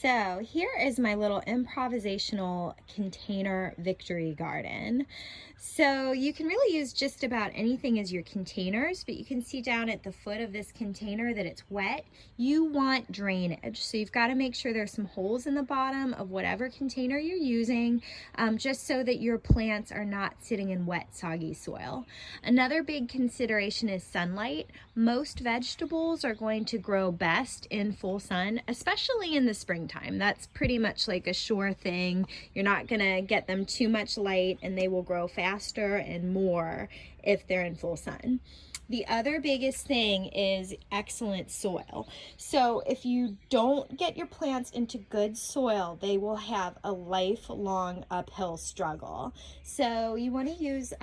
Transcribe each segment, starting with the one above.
So here is my little improvisational container victory garden. So you can really use just about anything as your containers, but you can see down at the foot of this container that it's wet. You want drainage. So you've got to make sure there's some holes in the bottom of whatever container you're using, just so that your plants are not sitting in wet, soggy soil. Another big consideration is sunlight. Most vegetables are going to grow best in full sun, especially in the springtime. That's pretty much like a sure thing. You're not gonna get them too much light and they will grow faster and more if they're in full sun. The other biggest thing is excellent soil. So if you don't get your plants into good soil, they will have a lifelong uphill struggle. So you want to use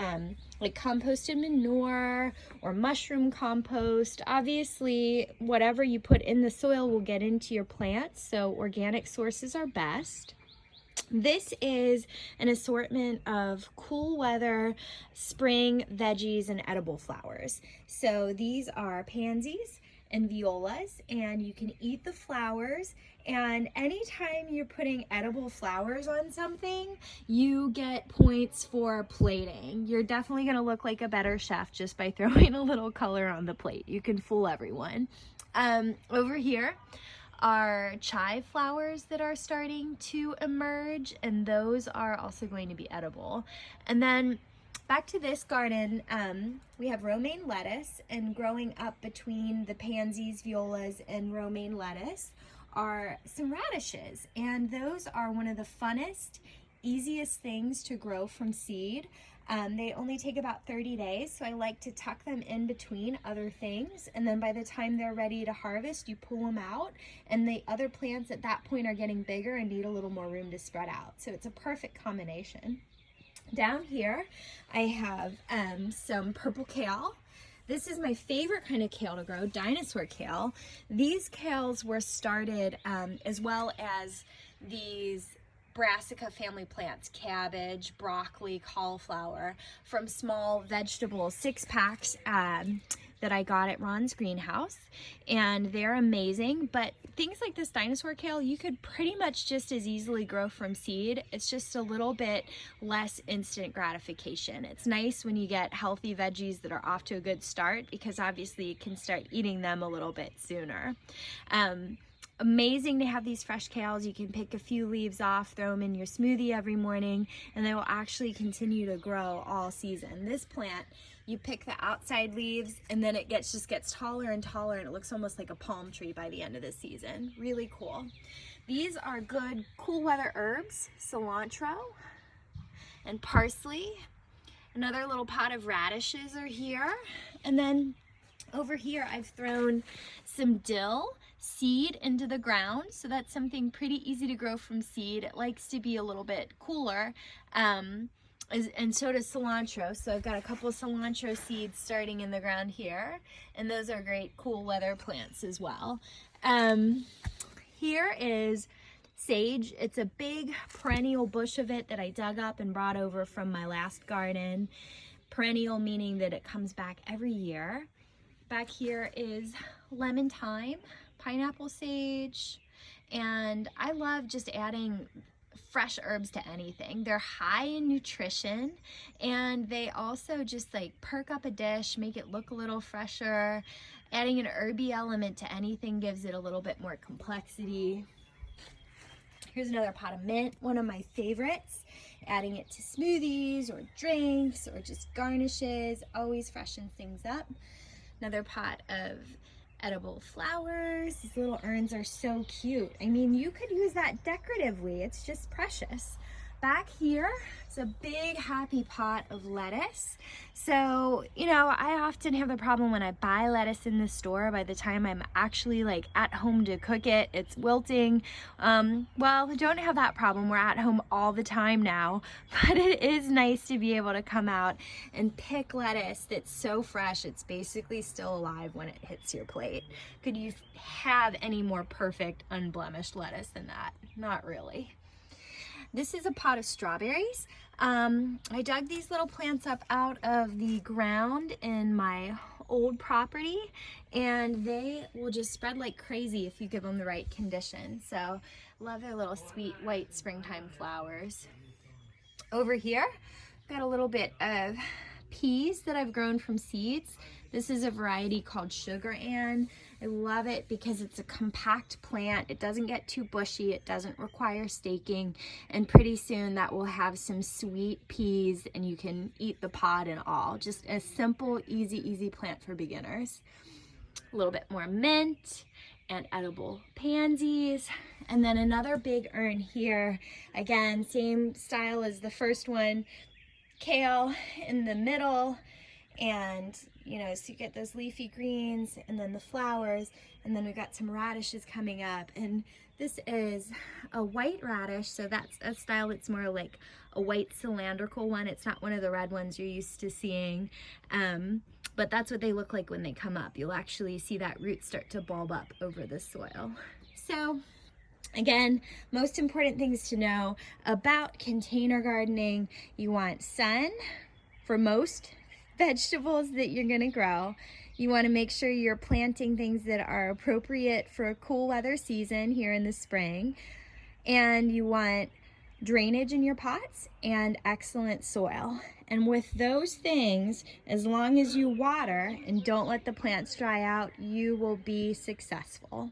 like composted manure or mushroom compost. Obviously, whatever you put in the soil will get into your plants, so organic sources are best. This is an assortment of cool weather spring veggies and edible flowers. So these are pansies and violas, and you can eat the flowers. And anytime you're putting edible flowers on something, you get points for plating. You're definitely going to look like a better chef just by throwing a little color on the plate. You can fool everyone. Over here are chive flowers that are starting to emerge, and those are also going to be edible. And then back to this garden, we have romaine lettuce, and growing up between the pansies, violas, and romaine lettuce are some radishes, and those are one of the funnest, easiest things to grow from seed. They only take about 30 days, so I like to tuck them in between other things, and then by the time they're ready to harvest, you pull them out, and the other plants at that point are getting bigger and need a little more room to spread out. So it's a perfect combination. Down here, I have some purple kale. This is my favorite kind of kale to grow, dinosaur kale. These kales were started as well as these brassica family plants, cabbage, broccoli, cauliflower, from small vegetable 6-packs that I got at Ron's greenhouse, and they're amazing. But things like this dinosaur kale, you could pretty much just as easily grow from seed. It's just a little bit less instant gratification. It's nice when you get healthy veggies that are off to a good start, because obviously you can start eating them a little bit sooner. Amazing to have these fresh kales. You can pick a few leaves off, throw them in your smoothie every morning, and they will actually continue to grow all season. This plant, you pick the outside leaves, and then it just gets taller and taller, and it looks almost like a palm tree by the end of the season. Really cool. These are good cool weather herbs, cilantro and parsley. Another little pot of radishes are here. And then over here, I've thrown some dill seed into the ground, so that's something pretty easy to grow from seed. It likes to be a little bit cooler, and so does cilantro. So I've got a couple of cilantro seeds starting in the ground here, and those are great cool weather plants as well. Here is sage. It's a big perennial bush of it that I dug up and brought over from my last garden. Perennial meaning that it comes back every year. Back here is lemon thyme, pineapple sage, and I love just adding fresh herbs to anything. They're high in nutrition, and they also just like perk up a dish, make it look a little fresher. Adding an herby element to anything gives it a little bit more complexity. Here's another pot of mint, one of my favorites. Adding it to smoothies or drinks or just garnishes always freshens things up. Another pot of edible flowers. These little urns are so cute. I mean, you could use that decoratively. It's just precious. Back here is a big happy pot of lettuce. So, you know, I often have the problem when I buy lettuce in the store, by the time I'm actually like at home to cook it, it's wilting. Well, I don't have that problem. We're at home all the time now, but it is nice to be able to come out and pick lettuce that's so fresh, it's basically still alive when it hits your plate. Could you have any more perfect, unblemished lettuce than that? Not really. This is a pot of strawberries. I dug these little plants up out of the ground in my old property, and they will just spread like crazy if you give them the right conditions. So love their little sweet white springtime flowers. Over here, got a little bit of peas that I've grown from seeds. This is a variety called Sugar Ann. I love it because it's a compact plant. It doesn't get too bushy. It doesn't require staking. And pretty soon that will have some sweet peas and you can eat the pod and all. Just a simple, easy plant for beginners. A little bit more mint and edible pansies. And then another big urn here. Again, same style as the first one. Kale in the middle, and you know, so you get those leafy greens and then the flowers, and then we've got some radishes coming up, and this is a white radish, so that's a style that's more like a white cylindrical one. It's not one of the red ones you're used to seeing, but that's what they look like when they come up. You'll actually see that root start to bulb up over the soil. So again, most important things to know about container gardening: you want sun for most vegetables that you're going to grow. You want to make sure you're planting things that are appropriate for a cool weather season here in the spring. And you want drainage in your pots and excellent soil. And with those things, as long as you water and don't let the plants dry out, you will be successful.